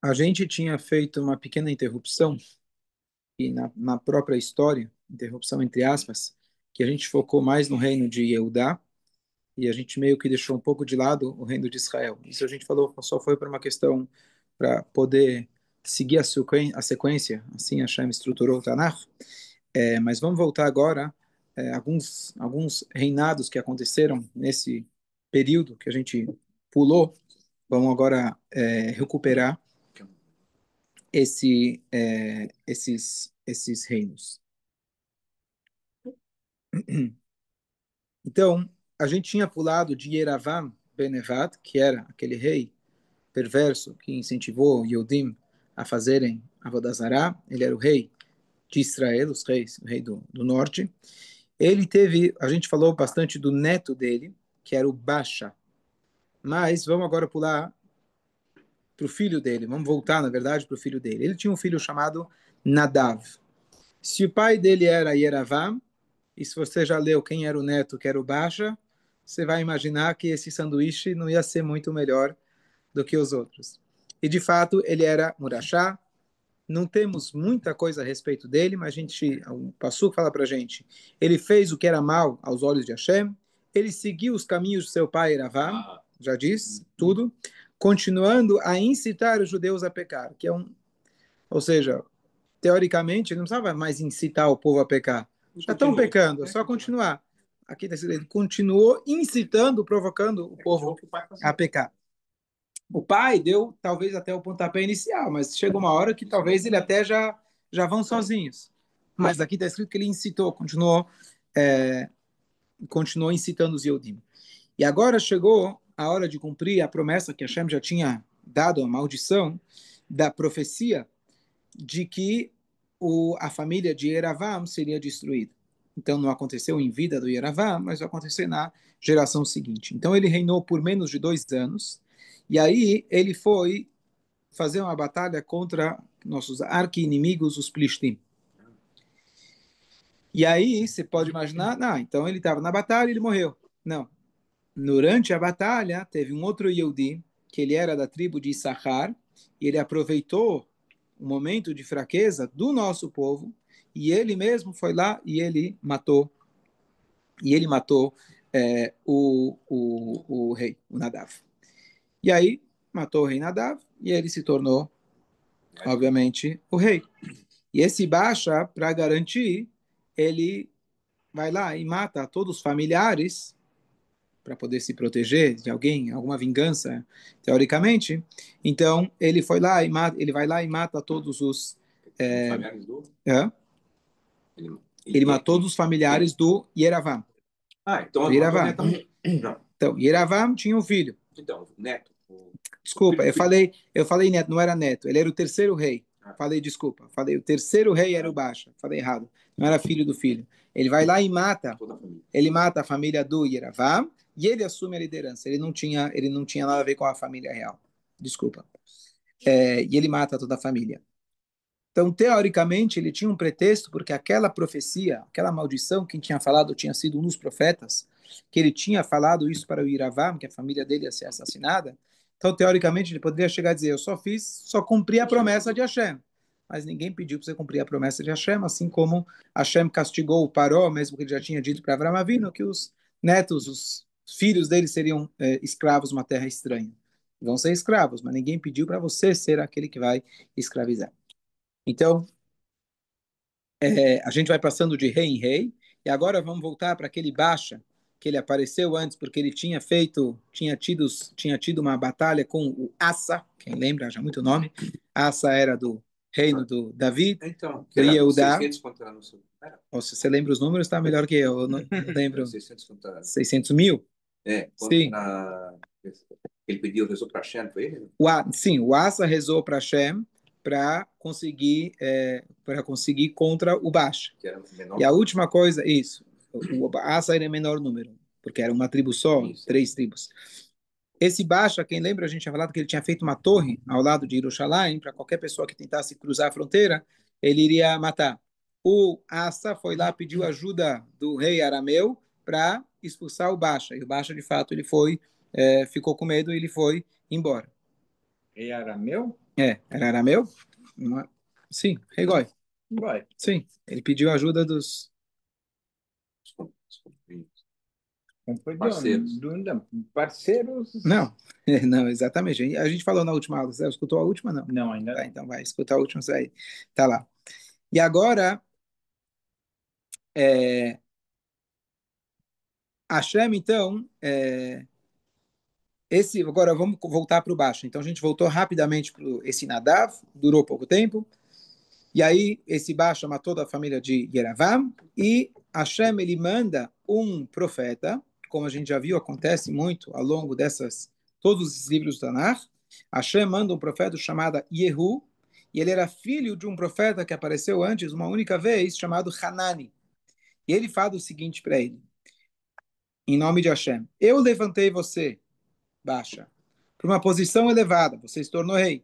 A gente tinha feito uma pequena interrupção, e na própria história, interrupção entre aspas, que a gente focou mais no reino de Yehudá, e a gente meio que deixou um pouco de lado o reino de Israel. Isso a gente falou só foi para uma questão para poder seguir a sequência, assim Hashem estruturou o Tanakh. Mas vamos voltar agora alguns reinados que aconteceram nesse período que a gente pulou. Vamos agora recuperar esses reinos. Então, a gente tinha pulado de Yeravam Benevat, que era aquele rei perverso que incentivou Yodim a fazerem Avodah Zará. Ele era o rei de Israel, os reis, o rei do norte. Ele teve, a gente falou bastante do neto dele, que era o Baasha. Mas vamos agora pular para o filho dele. Vamos voltar, na verdade, para o filho dele. Ele tinha um filho chamado Nadav. Se o pai dele era Yeravam, e se você já leu quem era o neto, que era o Baasha, você vai imaginar que esse sanduíche não ia ser muito melhor do que os outros. E, de fato, ele era Murashá. Não temos muita coisa a respeito dele, mas o Passuco fala para a gente, ele fez o que era mal aos olhos de Hashem, ele seguiu os caminhos de seu pai Eravam, já diz tudo, continuando a incitar os judeus a pecar, ou seja, teoricamente, ele não precisava mais incitar o povo a pecar. Já estão pecando, é só continuar. Aqui está escrito, ele continuou incitando, provocando o povo a pecar. O pai deu talvez até o pontapé inicial, mas chega uma hora que talvez ele até já vão sozinhos. Mas aqui está escrito que ele incitou, continuou incitando os Yodim. E agora chegou a hora de cumprir a promessa que Hashem já tinha dado, a maldição da profecia de que a família de Yeravam seria destruída. Então não aconteceu em vida do Yeravam, mas vai acontecer na geração seguinte. Então ele reinou por menos de 2 anos, e aí ele foi fazer uma batalha contra nossos arqui-inimigos, os Plishtim. E aí você pode imaginar, não, então ele estava na batalha e ele morreu. Não. Durante a batalha, teve um outro Yehudi, que ele era da tribo de Issachar, e ele aproveitou o momento de fraqueza do nosso povo, e ele mesmo foi lá e ele matou o rei, o Nadav. E aí, matou o rei Nadav, e ele se tornou, obviamente, o rei. E esse Baasha, para garantir, ele vai lá e mata todos os familiares para poder se proteger de alguém, alguma vingança, teoricamente. Então, ele vai lá e mata todos os familiares do... Ele matou todos os familiares do Yeravam. Então Yeravam. Então, Yeravam tinha um filho. Então, neto. Desculpa, eu falei neto, não era neto. Ele era o terceiro rei. Desculpa. Falei, o terceiro rei era o Baasha. Falei errado. Não era filho do filho. Ele vai lá e mata. Ele mata a família do Yeravam e ele assume a liderança. Ele não tinha nada a ver com a família real. Desculpa. E ele mata toda a família. Então, teoricamente, ele tinha um pretexto, porque aquela profecia, aquela maldição que tinha falado, tinha sido um dos profetas, que ele tinha falado isso para o Iravam, que a família dele ia ser assassinada. Então, teoricamente, ele poderia chegar a dizer: eu só cumpri a promessa de Hashem. Mas ninguém pediu para você cumprir a promessa de Hashem, assim como Hashem castigou o Paró, mesmo que ele já tinha dito para Avraham Avinu que os netos, os filhos dele seriam escravos numa terra estranha. Vão ser escravos, mas ninguém pediu para você ser aquele que vai escravizar. Então, a gente vai passando de rei em rei, e agora vamos voltar para aquele Baasha, que ele apareceu antes porque ele tinha tido uma batalha com o Asa, quem lembra, já muito nome. Asa era do reino do David, então, do Yehudá. 600 contra não sei. Se você lembra os números, está melhor que eu não lembro. 600 contra... 600 mil? Sim. Ele pediu, rezou para Hashem, foi ele? Sim, o Asa rezou para Hashem para conseguir contra o Baasha. E a última coisa, isso, o Asa era menor número, porque era uma tribo só, isso. 3 tribos. Esse Baasha, quem lembra, a gente tinha falado que ele tinha feito uma torre ao lado de Jerusalém, para qualquer pessoa que tentasse cruzar a fronteira, ele iria matar. O Asa foi lá, pediu ajuda do rei arameu para expulsar o Baasha, e o Baasha, de fato, ele ficou com medo e ele foi embora. Rei arameu? Era arameu? Sim, Regói. Vai. Sim, ele pediu ajuda dos... Parceiros. Parceiros. Não, não, exatamente. A gente falou na última aula. Você escutou a última? Não. Não, ainda Tá, não. então vai escutar a última, isso aí. Tá lá. E agora, é, Hashem, então, agora vamos voltar para o baixo. Então a gente voltou rapidamente para esse Nadav, durou pouco tempo. E aí esse baixo matou toda a família de Yeravam. E Hashem, ele manda um profeta, como a gente já viu, acontece muito ao longo todos os livros do Tanakh. Hashem manda um profeta chamado Yehu, e ele era filho de um profeta que apareceu antes, uma única vez, chamado Hanani. E ele fala o seguinte para ele, em nome de Hashem: eu levantei você, baixa, para uma posição elevada, você se tornou rei.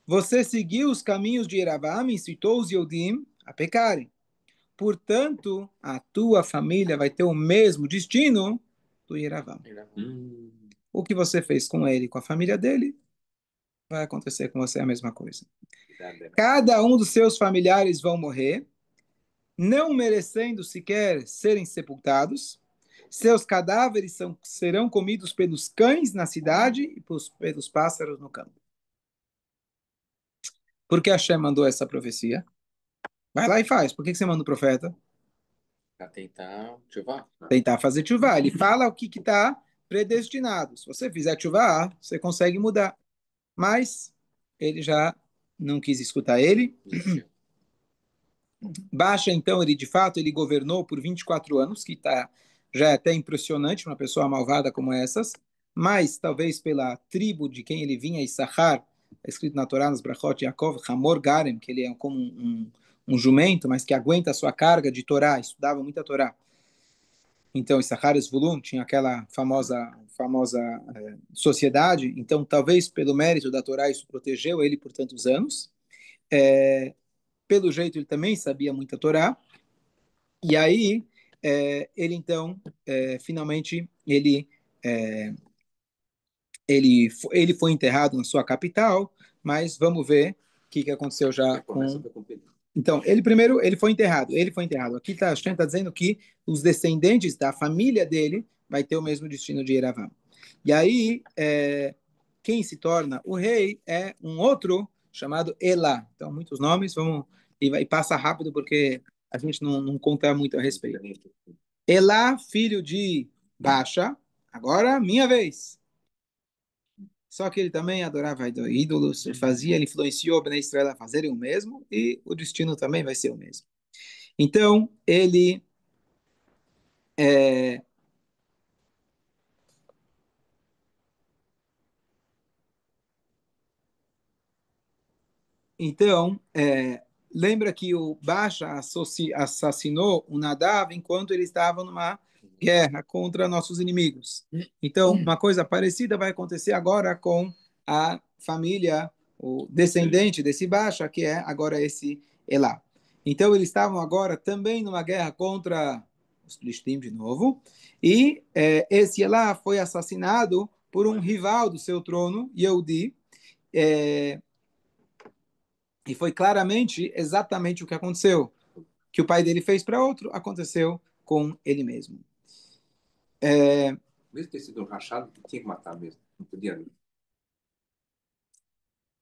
Você seguiu os caminhos de Yeravam e incitou os Yodim a pecarem. Portanto, a tua família vai ter o mesmo destino do Yeravam. O que você fez com ele, com a família dele, vai acontecer com você a mesma coisa. Cada um dos seus familiares vão morrer, não merecendo sequer serem sepultados. Seus cadáveres serão comidos pelos cães na cidade e pelos pássaros no campo. Por que Hashem mandou essa profecia? Vai lá e faz. Por que você manda o profeta? Para tentar ativar. Tentar fazer tshuva. Ele fala o que está predestinado. Se você fizer tshuva, você consegue mudar. Mas ele já não quis escutar ele. Baixa, então, ele de fato, ele governou por 24 anos, que já é até impressionante uma pessoa malvada como essas, mas talvez pela tribo de quem ele vinha, Issachar, é escrito na Torá, nos Brachot Yaakov, Hamor Garem, que ele é como um jumento, mas que aguenta a sua carga de Torá, estudava muita Torá. Então, Issachar e Zvulun tinha aquela famosa sociedade, então talvez pelo mérito da Torá isso protegeu ele por tantos anos. Pelo jeito ele também sabia muita Torá, e aí, ele então, finalmente, ele foi enterrado na sua capital, mas vamos ver o que aconteceu já com... Então, ele foi enterrado, Aqui a gente está dizendo que os descendentes da família dele vai ter o mesmo destino de Yeravam. E aí, quem se torna o rei é um outro chamado Elá. Então, muitos nomes, e passa rápido porque a gente não conta muito a respeito. Elá, filho de Baxa, agora minha vez. Só que ele também adorava ídolos, ele influenciou Bnei Israel a fazerem o mesmo, e o destino também vai ser o mesmo. Então, é, Então, lembra que o Baasha assassinou o Nadav enquanto ele estava numa guerra contra nossos inimigos. Então, uma coisa parecida vai acontecer agora com a família, o descendente desse Baasha, que é agora esse Elá. Então, eles estavam agora também numa guerra contra os Plishtim de novo, e esse Elá foi assassinado por um rival do seu trono, Yehudi, e foi claramente exatamente o que aconteceu. Que o pai dele fez para outro, aconteceu com ele mesmo. Mesmo ter sido um rachado, tinha que matar mesmo. Não podia.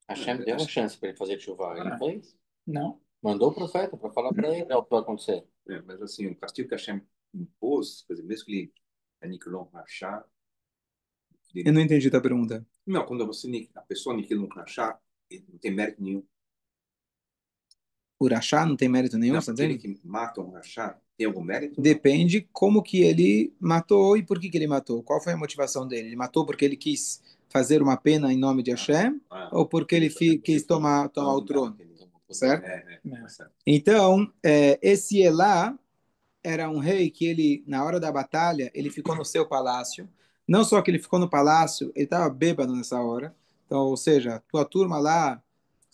Hashem deu uma chance para ele fazer chuva. Ele fez. Não. Mandou o profeta para falar para ele o que vai acontecer. Mas assim, o castigo que Hashem impôs, quer dizer, mesmo que ele aniquilou um rachá. Eu não entendi a tua pergunta. Não, quando a pessoa aniquila um rachá, ele não tem mérito nenhum. O rachá não tem mérito nenhum, Não, está aquele dizendo? que mata um rachá tem algum mérito? Depende como que ele matou e por que ele matou. Qual foi a motivação dele? Ele matou porque ele quis fazer uma pena em nome de Hashem ou porque ele quis tomar o trono? Certo? Certo. Então, esse Elá era um rei que ele, na hora da batalha, ele ficou no seu palácio. Não só que ele ficou no palácio, ele estava bêbado nessa hora. Então, ou seja, tua turma lá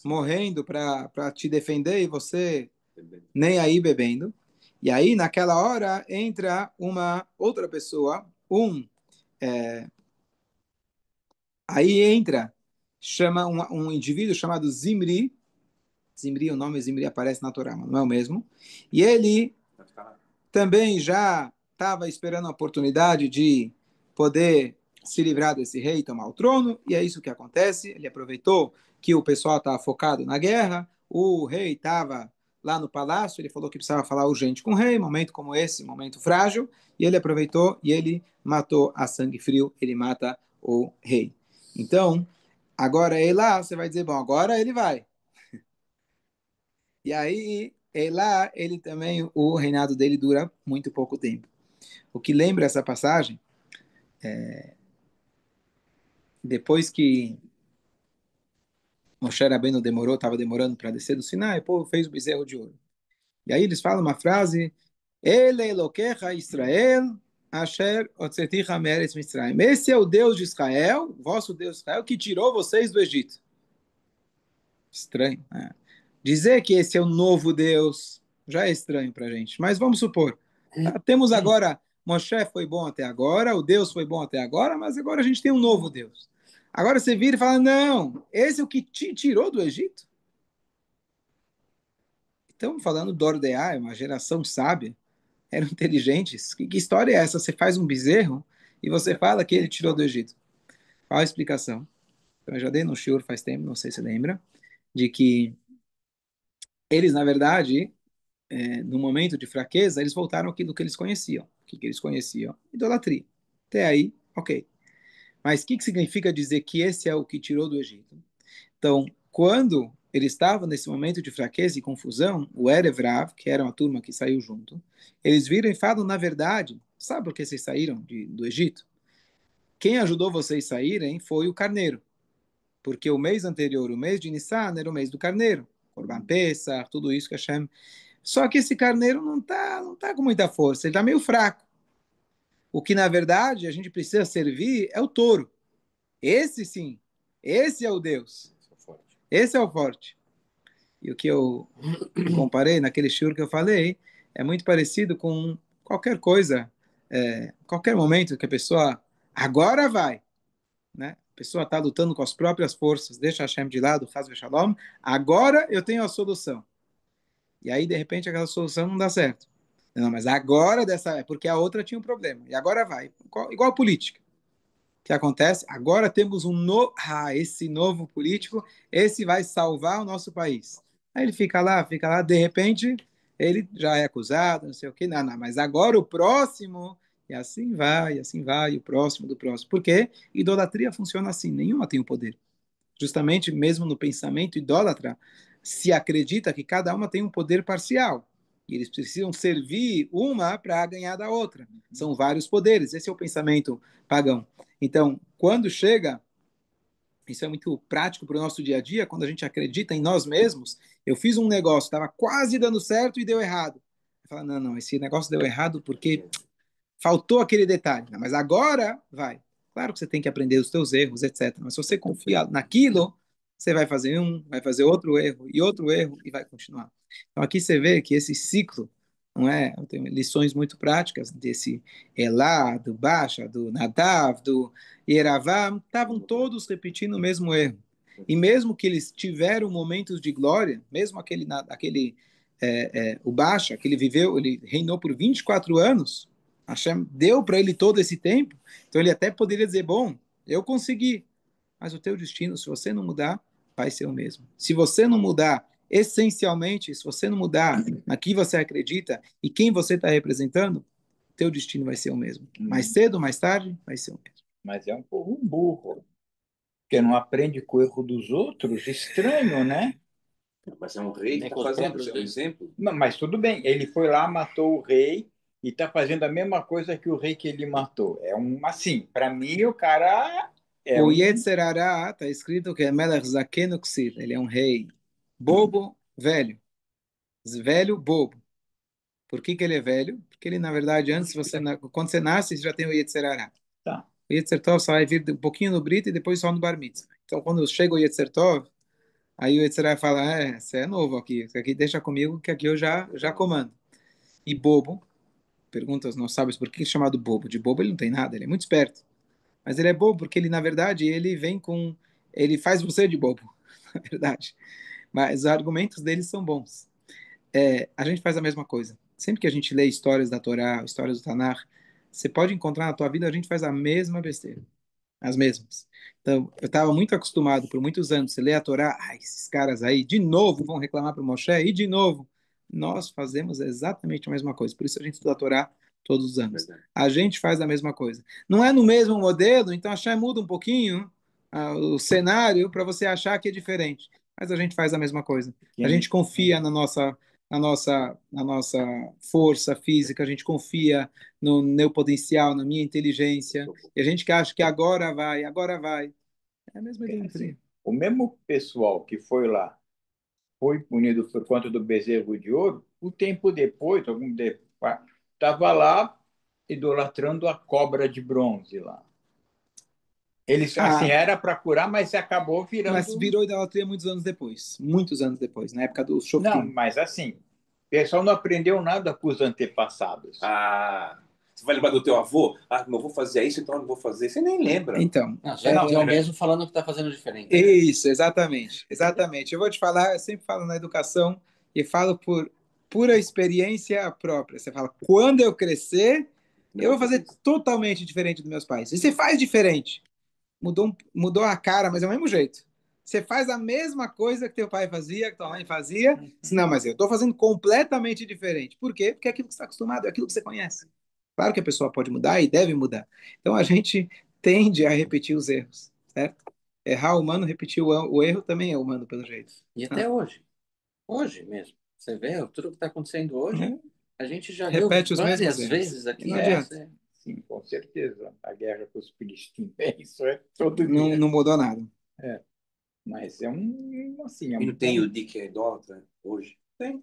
morrendo para te defender e você nem aí bebendo. E aí, naquela hora, entra uma outra pessoa, aí entra chama um indivíduo chamado Zimri. Zimri, o nome Zimri aparece na Torá, mas não é o mesmo. E ele também já estava esperando a oportunidade de poder se livrar desse rei e tomar o trono, e é isso que acontece. Ele aproveitou que o pessoal estava focado na guerra, o rei estava lá no palácio, ele falou que precisava falar urgente com o rei, momento como esse, momento frágil, e ele aproveitou e ele matou a sangue frio, ele mata o rei. Então, agora ele lá, você vai dizer, bom, agora ele vai. E aí, lá, ele também, o reinado dele dura muito pouco tempo. O que lembra essa passagem, depois que Moshe Rabbeinu demorou, estava demorando para descer do Sinai, o povo fez o bezerro de ouro. E aí eles falam uma frase, Ele Elokecha Israel, Asher Otzeticha Meretz Mitzrayim. Esse é o Deus de Israel, vosso Deus de Israel, que tirou vocês do Egito. Estranho, né? Dizer que esse é o novo Deus já é estranho para a gente. Mas vamos supor, temos agora, Moshe foi bom até agora, o Deus foi bom até agora, mas agora a gente tem um novo Deus. Agora você vira e fala, não, esse é o que te tirou do Egito? Estamos falando do Ordeá, uma geração sábia, eram inteligentes. Que história é essa? Você faz um bezerro e você fala que ele tirou do Egito. Qual a explicação? Então, eu já dei no shiur faz tempo, não sei se lembra, de que eles, na verdade, no momento de fraqueza, eles voltaram àquilo que eles conheciam. O que eles conheciam? Idolatria. Até aí, ok. Mas o que significa dizer que esse é o que tirou do Egito? Então, quando ele estava nesse momento de fraqueza e confusão, o Erev Rav, que era uma turma que saiu junto, eles viram e falam, na verdade, sabe por que vocês saíram do Egito? Quem ajudou vocês a saírem foi o carneiro. Porque o mês anterior, o mês de Nissan, era o mês do carneiro. Corban Pesach, tudo isso que Hashem. Só que esse carneiro não tá com muita força, ele está meio fraco. O que, na verdade, a gente precisa servir é o touro. Esse sim, esse é o Deus. Esse é o forte. E o que eu comparei naquele shiur que eu falei é muito parecido com qualquer coisa, qualquer momento que a pessoa agora vai, né? A pessoa está lutando com as próprias forças, deixa Hashem de lado, faz Shalom, agora eu tenho a solução. E aí, de repente, aquela solução não dá certo. Não, mas agora dessa, porque a outra tinha um problema. E agora vai. Igual política. O que acontece? Agora temos esse novo político, esse vai salvar o nosso país. Aí ele fica lá, de repente, ele já é acusado, não sei o quê, não, mas agora o próximo, e assim vai, e o próximo do próximo. Por quê? Idolatria funciona assim, nenhuma tem o poder. Justamente, mesmo no pensamento idólatra, se acredita que cada uma tem um poder parcial. E eles precisam servir uma para ganhar da outra. São vários poderes. Esse é o pensamento pagão. Então, quando chega, isso é muito prático para o nosso dia a dia, quando a gente acredita em nós mesmos, eu fiz um negócio, estava quase dando certo e deu errado. Fala, não, esse negócio deu errado porque faltou aquele detalhe. Não, mas agora vai. Claro que você tem que aprender os seus erros, etc. Mas se você confia naquilo, você vai fazer outro erro e vai continuar. Então aqui você vê que esse ciclo, não é? Eu tenho lições muito práticas desse Elá, do Basha, do Nadav, do Yeravam, estavam todos repetindo o mesmo erro. E mesmo que eles tiveram momentos de glória, mesmo o Basha, que ele viveu, ele reinou por 24 anos, Hashem deu para ele todo esse tempo, então ele até poderia dizer, bom, eu consegui, mas o teu destino, se você não mudar, vai ser o mesmo. Se você não mudar essencialmente, se você não mudar na que você acredita e quem você está representando, teu destino vai ser o mesmo. Mais cedo, mais tarde, vai ser o mesmo. Mas é um povo burro, que não aprende com o erro dos outros. Estranho, né? Mas é um rei que Nem está com os fazendo, próprios é um filhos. exemplo. Mas tudo bem, ele foi lá, matou o rei e está fazendo a mesma coisa que o rei que ele matou. É um assim, para mim o cara é O um. Yetzer Hará está escrito que é Melech Zaken Uksir, ele é um rei bobo, velho. Velho, bobo. Por que ele é velho? Porque ele, na verdade, quando você nasce, você já tem o Yetzer Hará. Tá. O Yetzer Tov só vai vir um pouquinho no Brit e depois só no Bar Mitzvah. Então, quando chega o Yetzer Tov, aí o Yetzer Hará fala, você é novo aqui, isso aqui deixa comigo que aqui eu já comando. E bobo, pergunta aos nossos sábios, por que é chamado bobo? De bobo ele não tem nada, ele é muito esperto. Mas ele é bobo porque ele, na verdade, ele vem com ele faz você de bobo, na verdade. Mas os argumentos deles são bons. A gente faz a mesma coisa. Sempre que a gente lê histórias da Torá, histórias do Tanakh, você pode encontrar na tua vida, a gente faz a mesma besteira. As mesmas. Então, eu estava muito acostumado por muitos anos, você lê a Torá, esses caras aí, de novo vão reclamar para o Moshe, e de novo. Nós fazemos exatamente a mesma coisa. Por isso a gente estuda a Torá todos os anos. Verdade. A gente faz a mesma coisa. Não é no mesmo modelo, então a Hashem muda um pouquinho o cenário para você achar que é diferente. Mas a gente faz a mesma coisa. A gente confia na nossa força física, a gente confia no meu potencial, na minha inteligência. E a gente que acha que agora vai. É a mesma ideia. O mesmo pessoal que foi lá, foi punido por conta do bezerro de ouro, o tempo depois, estava lá idolatrando a cobra de bronze lá. Eles, assim, era para curar, mas acabou virando... Mas virou idolatria muitos anos depois, na época dos Shoftim. Não, mas assim, o pessoal não aprendeu nada com os antepassados. Você vai lembrar do teu avô? Meu avô fazia isso, então eu não vou fazer. Você nem lembra. Então, é o mesmo falando que está fazendo diferente. Isso, exatamente. Eu vou te falar, eu sempre falo na educação e falo por pura experiência própria. Você fala, quando eu crescer, eu vou fazer totalmente diferente dos meus pais. E você faz diferente. Mudou a cara, mas é o mesmo jeito. Você faz a mesma coisa que teu pai fazia, que tua mãe fazia. Não, mas eu estou fazendo completamente diferente. Por quê? Porque é aquilo que você está acostumado, é aquilo que você conhece. Claro que a pessoa pode mudar e deve mudar. Então a gente tende a repetir os erros, certo? Errar humano, repetir o erro também é humano, pelo jeito. E até hoje. Hoje mesmo. Você vê tudo que está acontecendo hoje. A gente já viu Repete os mesmos várias erros. vezes aqui. Não adianta. Sim, com certeza. A guerra com os filisteus, isso é todo dia. Não mudou nada. Mas é assim... E não tem o Dick que é idólatra hoje? Tem.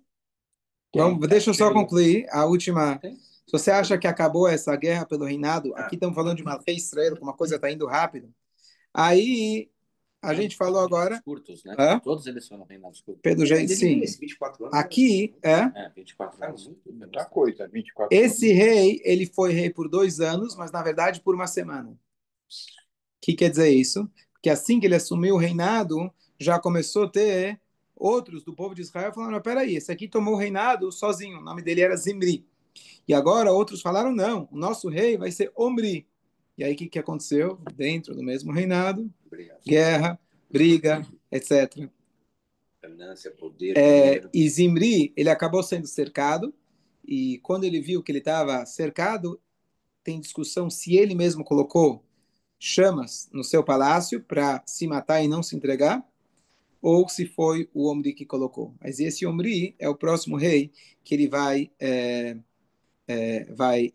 Deixa eu só concluir a última. Se você acha que acabou essa guerra pelo reinado, aqui estamos falando de uma fé Israel, como uma coisa está indo rápido. Aí a gente falou agora. Curtos, né? Hã? Todos eles foram reinados curtos. Pelo jeito, sim. 24 anos. Aqui 24 anos. Muita coisa, 24 esse rei, ele foi rei por 2 anos, mas na verdade por uma semana. O que quer dizer isso? Que assim que ele assumiu o reinado, já começou a ter outros do povo de Israel falando, peraí, esse aqui tomou o reinado sozinho, o nome dele era Zimri. E agora outros falaram, não, o nosso rei vai ser Omri. E aí o que aconteceu? Dentro do mesmo reinado, guerra, briga, etc. Ganância, poder, e Zimri, ele acabou sendo cercado, e quando ele viu que ele estava cercado, tem discussão se ele mesmo colocou chamas no seu palácio para se matar e não se entregar, ou se foi o Omri que colocou. Mas esse Omri é o próximo rei que ele vai